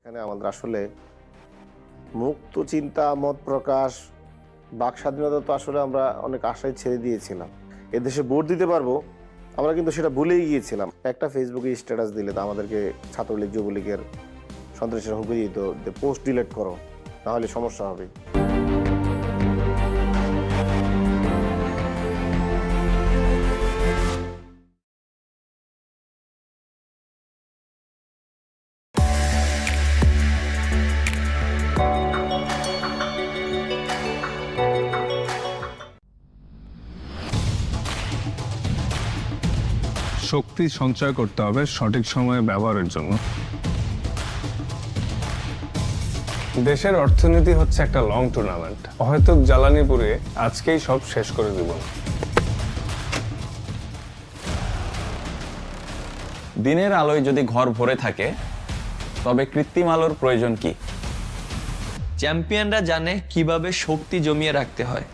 এখানে আমাদের আসলে মুক্ত চিন্তা, মত প্রকাশ, বাক স্বাধীনতা তো আসলে আমরা অনেক আশায় ছেড়ে দিয়েছিলাম। এদেশে ভোট দিতে পারবো, আমরা কিন্তু সেটা ভুলেই গিয়েছিলাম। একটা ফেসবুকে স্ট্যাটাস দিলে তো আমাদেরকে ছাত্রলীগ, যুবলীগের সন্ত্রাসীরা হুমকি দিত যে পোস্ট ডিলিট করো, নাহলে সমস্যা হবে। শক্তি সঞ্চয় করতে হবে সঠিক সময়ে ব্যবহারের জন্য। দেশের অর্থনীতি হচ্ছে একটা লং টুর্নামেন্ট। হয়তো জ্বালানি পুড়ে আজকেই সব শেষ করে দিব। দিনের আলোয় যদি ঘর ভরে থাকে তবে কৃত্রিম আলোর প্রয়োজন কি? চ্যাম্পিয়নরা জানে কিভাবে শক্তি জমিয়ে রাখতে হয়।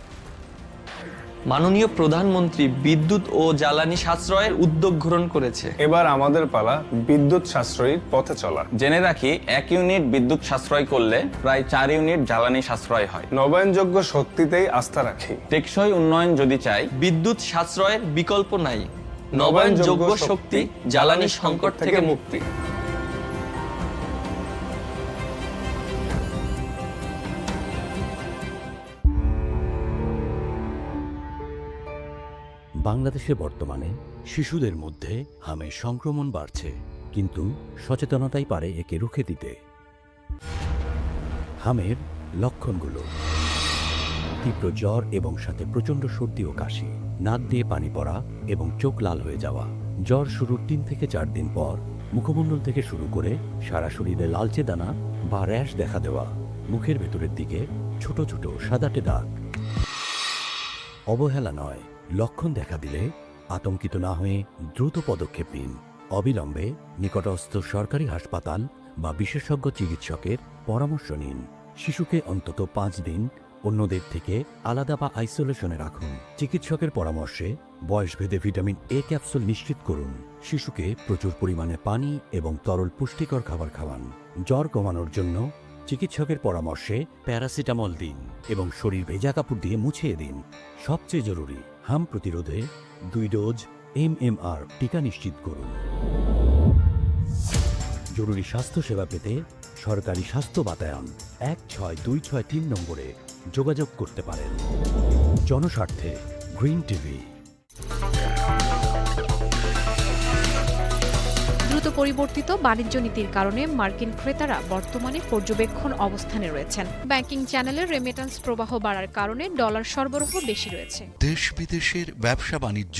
মাননীয় প্রধানমন্ত্রী বিদ্যুৎ ও জ্বালানি সাশ্রয়ের উদ্যোগ গ্রহণ করেছে। এবার আমাদের পালা বিদ্যুৎ সাশ্রয়ী পথে চলা। জেনে রাখি 1 ইউনিট বিদ্যুৎ সাশ্রয় করলে প্রায় 4 ইউনিট জ্বালানি সাশ্রয় হয়। নবায়নযোগ্য শক্তিতেই আস্থা রাখি। টেকসই উন্নয়ন যদি চাই, বিদ্যুৎ সাশ্রয়ের বিকল্প নাই। নবায়নযোগ্য শক্তি, জ্বালানি সংকট থেকে মুক্তি। বাংলাদেশে বর্তমানে শিশুদের মধ্যে হামের সংক্রমণ বাড়ছে, কিন্তু সচেতনতাই পারে একে রুখে দিতে। হামের লক্ষণগুলো: তীব্র জ্বর এবং সাথে প্রচণ্ড সর্দি ও কাশি, নাক দিয়ে পানি পড়া এবং চোখ লাল হয়ে যাওয়া। জ্বর শুরুর 3 থেকে 4 দিন পর মুখমণ্ডল থেকে শুরু করে সারা শরীরে লালচে দানা বা র্যাশ দেখা দেওয়া। মুখের ভেতরের দিকে ছোট ছোট সাদাটে দাগ। অবহেলা নয়, লক্ষণ দেখা দিলে আতঙ্কিত না হয়ে দ্রুত পদক্ষেপ নিন। অবিলম্বে নিকটস্থ সরকারি হাসপাতাল বা বিশেষজ্ঞ চিকিৎসকের পরামর্শ নিন। শিশুকে অন্তত 5 দিন অন্যদের থেকে আলাদা বা আইসোলেশনে রাখুন। চিকিৎসকের পরামর্শে বয়সভেদে ভিটামিন এ ক্যাপসুল নিশ্চিত করুন। শিশুকে প্রচুর পরিমাণে পানি এবং তরল পুষ্টিকর খাবার খাওয়ান। জ্বর কমানোর জন্য চিকিৎসকের পরামর্শে প্যারাসিটামল দিন এবং শরীর ভেজা কাপড় দিয়ে মুছিয়ে দিন। সবচেয়ে জরুরি, হাম প্রতিরোধে 2 ডোজ MMR টিকা নিশ্চিত করুন। জরুরি স্বাস্থ্যসেবা পেতে সরকারি স্বাস্থ্য বাতায়ন 16263 নম্বরে যোগাযোগ করতে পারেন। জনস্বার্থে গ্রিন টিভি। দ্রুত পরিবর্তিত বাণিজ্য নীতির কারণে মার্কিন ক্রেতারা বর্তমানে পর্যবেক্ষণ অবস্থানে রয়েছেন। ব্যাংকিং চ্যানেলে রেমিটেন্স প্রবাহ বাড়ার কারণে ডলার সরবরাহ বেশি রয়েছে। দেশ বিদেশের ব্যবসা বাণিজ্য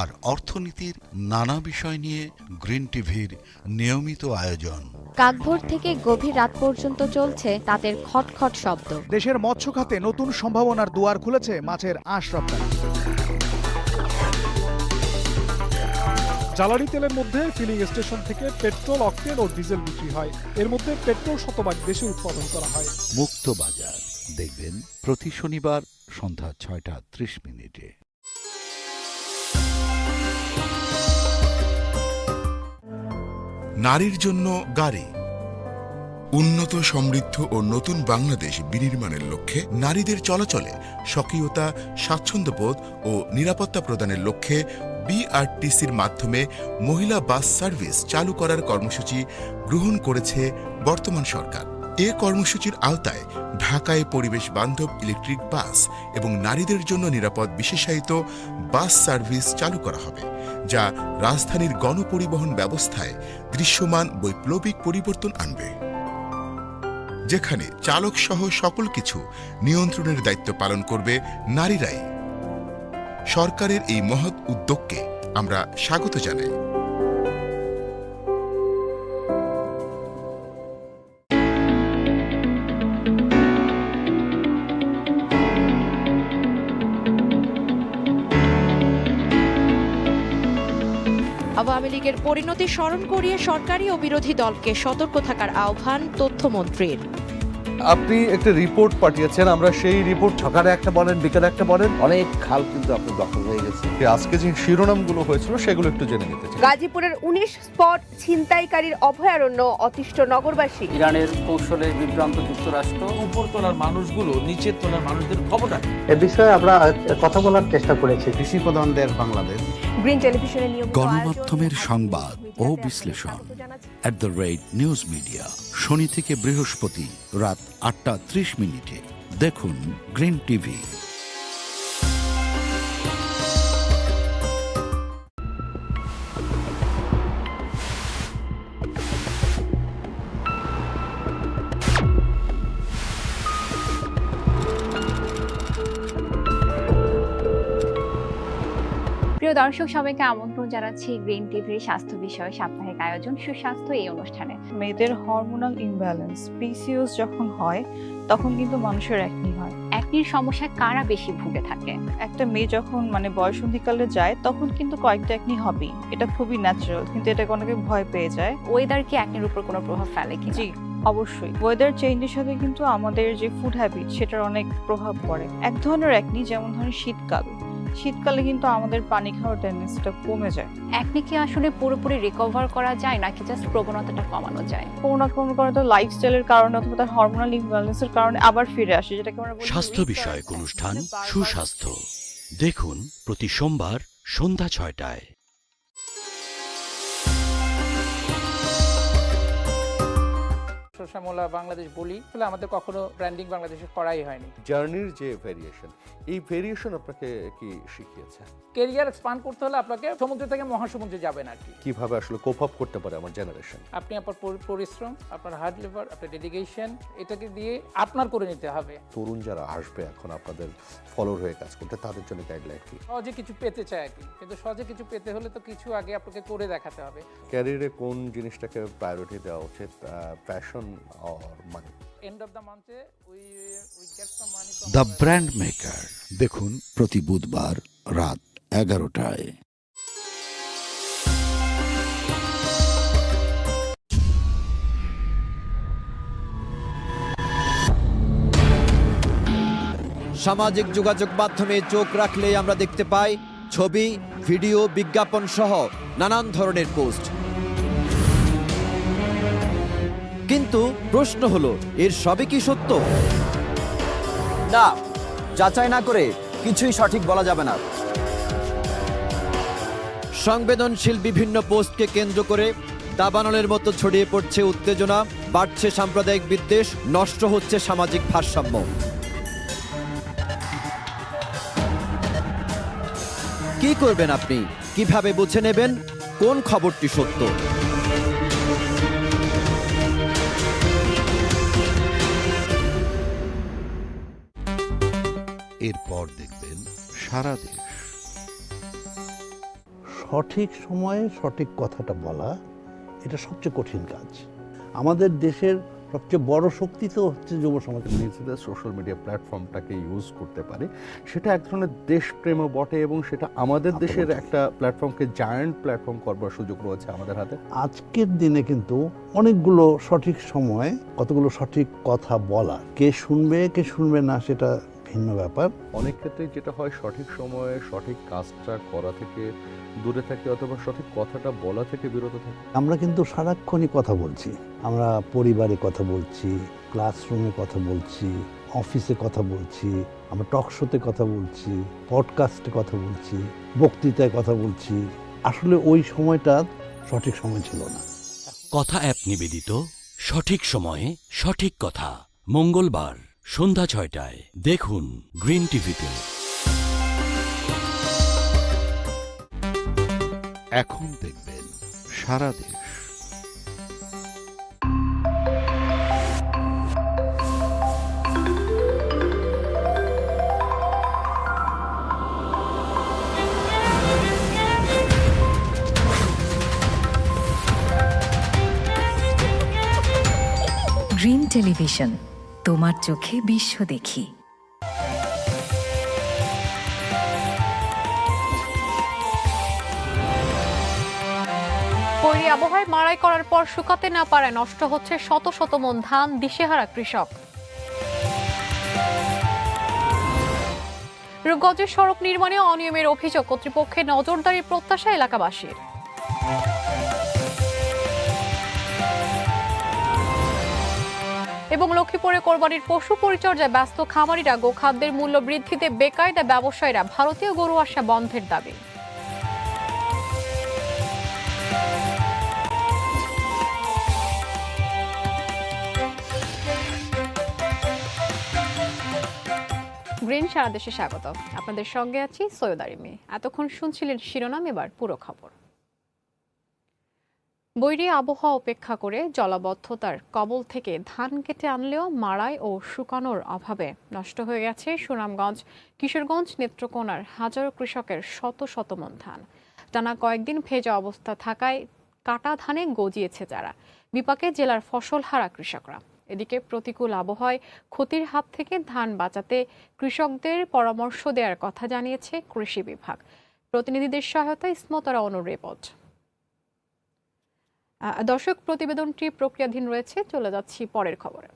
আর অর্থনীতির নানা বিষয় নিয়ে গ্রিন টিভির নিয়মিত আয়োজন। কাকভোর থেকে গভীর রাত পর্যন্ত চলছে তাদের খটখট শব্দ। দেশের মৎস্য খাতে নতুন সম্ভাবনার দুয়ার খুলেছে মাছের আঁশ রপ্তানি। জ্বালানি তেলের মধ্যে ফিলিং স্টেশন থেকে পেট্রোল, অকটেন ও ডিজেল বিক্রি হয়। এর মধ্যে পেট্রোল শতভাগ দেশে উৎপাদন করা হয়। মুক্ত বাজার দেখবেন প্রতি শনিবার সন্ধ্যা 6টা 30 মিনিটে। নারীর জন্য গাড়ি। উন্নত, সমৃদ্ধ ও নতুন বাংলাদেশ বিনির্মাণের লক্ষ্যে নারীদের চলাচলে স্বকীয়তা, স্বাচ্ছন্দ্যবোধ ও নিরাপত্তা প্রদানের লক্ষ্যে বিআরটিসির মাধ্যমে মহিলা বাস সার্ভিস চালু করার কর্মসূচি গ্রহণ করেছে বর্তমান সরকার। এ কর্মসূচির আওতায় ঢাকায় পরিবেশ বান্ধব ইলেকট্রিক বাস এবং নারীদের জন্য নিরাপদ বিশেষায়িত বাস সার্ভিস চালু করা হবে, যা রাজধানীর গণপরিবহন ব্যবস্থায় দৃশ্যমান বৈপ্লবিক পরিবর্তন আনবে, যেখানে চালক সহ সকল কিছু নিয়ন্ত্রণের দায়িত্ব পালন করবে নারীরাই। সরকারের এই মহৎ উদ্যোগকে আমরা স্বাগত জানাই। আওয়ামী লীগের পরিণতি স্মরণ করিয়ে সরকারি ও বিরোধী দলকে সতর্ক থাকার আহ্বান তথ্যমন্ত্রীর। আপনি একটা রিপোর্ট পাঠিয়েছেন, আমরা সেই রিপোর্ট সকালে একটা বলেন, বিকেলে একটা বলেন, অনেক খাল কিন্তু আপনার দখল হয়ে গেছে। আজকে যে শিরোনামগুলো হয়েছিল সেগুলো একটু জেনে নিতে চাই। গাজীপুরের 19 স্পট ছিনতাইকারীর অভয়ারণ্য, অতিষ্ঠ নগরবাসী। ইরানের কৌশলে বিভ্রান্ত যুক্তরাষ্ট্র। উপরতলার মানুষগুলো নিচের তলার মানুষদের খবরটা এ বিষয়ে আমরা কথা বলার চেষ্টা করেছি। কৃষি প্রধানদের বাংলাদেশ। গ্রিন টেলিভিশনের নিয়মিত গণমাধ্যমের সংবাদ ও বিশ্লেষণ @নিউজ মিডিয়া, শনি থেকে বৃহস্পতি রাত 8টা 30 দেখুন গ্রিন টিভি। প্রিয় দর্শক, সবাইকে আমন্ত্রণ জানাচ্ছি গ্রিন টিভির স্বাস্থ্য বিষয়ে সাপ্তাহিক আয়োজন সুস্বাস্থ্য এই অনুষ্ঠানে। মেয়েদের হরমোনাল ইমব্যালেন্স পিসিওএস যখন হয় তখন কিন্তু মানুষের অ্যাকনি হয়। অ্যাকনির সমস্যায় কারা বেশি ভুগে থাকে? একটা মেয়ে যখন বয়সন্ধিকালে যায় তখন কিন্তু কয়েকটা অ্যাকনি হবেই, এটা খুবই ন্যাচারাল, কিন্তু এটাকে অনেকে ভয় পেয়ে যায়। ওয়েদার কি অ্যাকনির উপর কোনো প্রভাব ফেলে কি? জি, অবশ্যই। ওয়েদার চেঞ্জের সাথে কিন্তু আমাদের যে ফুড হ্যাবিট সেটার অনেক প্রভাব পড়ে। এক ধরনের অ্যাকনি, যেমন ধরেন শীতকালে কিন্তু আমাদের পানি খাওয়ার টেন্ডেন্সিটা কমে যায়। অ্যাকনি কি আসলে পুরোপুরি রিকভার করা যায় নাকি জাস্ট প্রবণতাটা কমানো যায়? কোনো না কোনো কারণে তো লাইফস্টাইলের কারণে অথবা তার হরমোনাল ইমব্যালেন্সের কারণে আবার ফিরে আসে, যেটাকে আমরা বলি স্বাস্থ্য বিষয়ক অনুষ্ঠান সুস্বাস্থ্য। দেখুন প্রতি সোমবার সন্ধ্যা 6টায়। শ্যামলা বাংলাদেশ বলি, আসলে আমাদের কখনো ব্র্যান্ডিং বাংলাদেশে করাই হয়নি। জার্নির যে ভেরিয়েশন, এই ভেরিয়েশন আপনাকে কি শিখিয়েছে? কেরিয়ার এক্সপান্ড করতে হলে আপনাকে সমুদ্র থেকে মহাসমুদ্রে যাবেন আর কি। কিভাবে আসলে কোপ আপ করতে পারে আমার জেনারেশন? আপনি আপনার পরিশ্রম, আপনার হার্ড লেবার, আপনার ডেডিকেশন, এটাকে দিয়ে আপনার করে নিতে হবে। তরুণ যারা আসবে এখন আপনাদের ফলোর হয়ে কাজ করতে, তাদের জন্য গাইডলাইন কি? সহজে কিছু পেতে চায় আর কি, কিন্তু সহজে কিছু পেতে হলে তো কিছু আগে আপনাকে করে দেখাতে হবে। ক্যারিয়ারে কোন জিনিসটাকে প্রায়োরিটি দেওয়া উচিত, passion or money? End of the মান্থে we get some money. The brand maker দেখুন প্রতি বুধবার রাত 11টায়। সামাজিক যোগাযোগ মাধ্যমে চোখ রাখলেই আমরা দেখতে পাই ছবি, ভিডিও, বিজ্ঞাপন সহ নানান ধরনের পোস্ট। কিন্তু প্রশ্ন হলো, এর সবই কি সত্য? না, যাচাই না করে কিছুই সঠিক বলা যাবে না। সংবেদনশীল বিভিন্ন পোস্টকে কেন্দ্র করে দাবানলের মতো ছড়িয়ে পড়ছে উত্তেজনা, বাড়ছে সাম্প্রদায়িক বিদ্বেষ, নষ্ট হচ্ছে সামাজিক ভারসাম্য। কি করবেন আপনি? কিভাবে বুঝে নেবেন কোন খবরটি সত্য? এরপর দেখবেন সারা দেশ। সঠিক সময়ে সঠিক কথাটা বলা, এটা সবচেয়ে কঠিন কাজ। আমাদের দেশের সবচেয়ে বড় শক্তি তো হচ্ছে যুব সমাজ। নিজেদের সোশ্যাল মিডিয়া প্ল্যাটফর্মটাকে ইউজ করতে পারে, সেটা এক ধরনের দেশপ্রেমও বটে, এবং সেটা আমাদের দেশের একটা প্ল্যাটফর্মকে জায়ান্ট প্ল্যাটফর্ম করবার সুযোগ রয়েছে আমাদের হাতে। আজকের দিনে কিন্তু অনেকগুলো সঠিক সময় কতগুলো সঠিক কথা বলা, কে শুনবে না সেটা ভিন্ন ব্যাপার। অনেক ক্ষেত্রে যেটা হয়, সঠিক সময়ে সঠিক কাজটা করা থেকে দূরে থাকে, অথবা সঠিক কথাটা বলা থেকে বিরত থাকে। আমরা কিন্তু সারাক্ষণই কথা বলছি, আমরা পরিবারে কথা বলছি, ক্লাসরুমে কথা বলছি, অফিসে কথা বলছি, আমরা টক শোতে কথা বলছি, পডকাস্টে কথা বলছি, বক্তৃতায় কথা বলছি। আসলে ওই সময়টা সঠিক সময় ছিল না। কথা অ্যাপ নিবেদিত সঠিক সময়ে সঠিক কথা, মঙ্গলবার সন্ধ্যা 6টায় দেখুন গ্রিন টিভিতে। এখন দেখবেন সারা দেশ। গ্রিন টেলিভিশন, তোমার চোখে বিশ্ব দেখি। বৈরী আবহাওয়ায় মাড়াই করার পর শুকাতে না পারায় নষ্ট হচ্ছে শত শত মন ধান, দিশেহারা কৃষক। রূপগঞ্জের সড়ক নির্মাণে অনিয়মের অভিযোগ, কর্তৃপক্ষের নজরদারির প্রত্যাশা এলাকাবাসীর। এবং লক্ষ্মীপুরে কোরবানির পশু পরিচর্যায় ব্যস্ত খামারিরা, গোখাদ্যের মূল্য বৃদ্ধিতে বেকায়দা ব্যবসায়ীরা, ভারতীয় গরু আসা বন্ধের দাবি। গ্রিন সারা দেশে স্বাগত, আপনাদের সঙ্গে আছি সৈয়দ আরিমি। এতক্ষণ শুনছিলেন শিরোনাম, এবার পুরো খবর। বৈরী আবহাওয়া উপেক্ষা করে জলাবদ্ধতার কবল থেকে ধান কেটে আনলেও মাড়াই ও শুকানোর অভাবে নষ্ট হয়ে গেছে সুনামগঞ্জ, কিশোরগঞ্জ, নেত্রকোনার হাজারো কৃষকের শত শত মন ধান। টানা কয়েকদিন ভেজা অবস্থা থাকায় কাটা ধানে গজিয়েছে যারা, বিপাকে জেলার ফসল হারা কৃষকরা। এদিকে প্রতিকূল আবহাওয়ায় ক্ষতির হাত থেকে ধান বাঁচাতে কৃষকদের পরামর্শ দেওয়ার কথা জানিয়েছে কৃষি বিভাগ। প্রতিনিধিদের সহায়তায় ইসমতরা অনুর রিপোর্ট। দর্শক, প্রতিবেদনটি প্রক্রিয়াধীন রয়েছে, চলে যাচ্ছি পরের খবরে।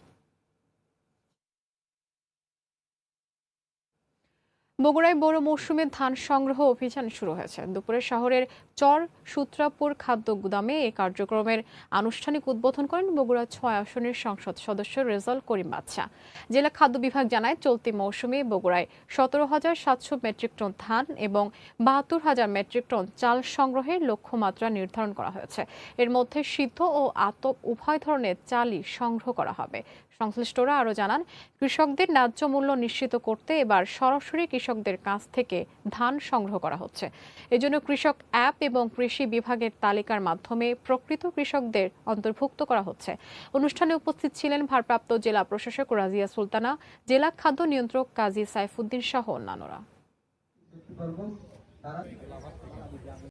বগুড়ায় বড় মৌসুমে ধান সংগ্রহ অভিযান শুরু হয়েছে। দুপুরে শহরের চর সূত্রাপুর খাদ্য গুদামে এই কার্যক্রমের আনুষ্ঠানিক উদ্বোধন করেন বগুড়া ৬ আসনের সংসদ সদস্য রেজাল করিম বাদশা। জেলা খাদ্য বিভাগ জানায়, চলতি মৌসুমে বগুড়ায় ১৭,৭০০ মেট্রিক টন ধান এবং ৭২,০০০ মেট্রিক টন চাল সংগ্রহের লক্ষ্যমাত্রা নির্ধারণ করা হয়েছে। এর মধ্যে সিদ্ধ ও আতপ উভয় ধরনের চালই সংগ্রহ করা হবে। সংশ্লিষ্টরা আরও জানান, কৃষকদের ন্যায্য মূল্য নিশ্চিত করতে এবার সরাসরি কৃষকদের কাছ থেকে ধান সংগ্রহ করা হচ্ছে। এজন্য কৃষক অ্যাপ এবং কৃষি বিভাগের তালিকার মাধ্যমে প্রকৃত কৃষকদের অন্তর্ভুক্ত করা হচ্ছে। অনুষ্ঠানে উপস্থিত ছিলেন ভারপ্রাপ্ত জেলা প্রশাসক রাজিয়া সুলতানা, জেলা খাদ্য নিয়ন্ত্রক কাজী সাইফুদ্দিন সহ অন্যান্যরা।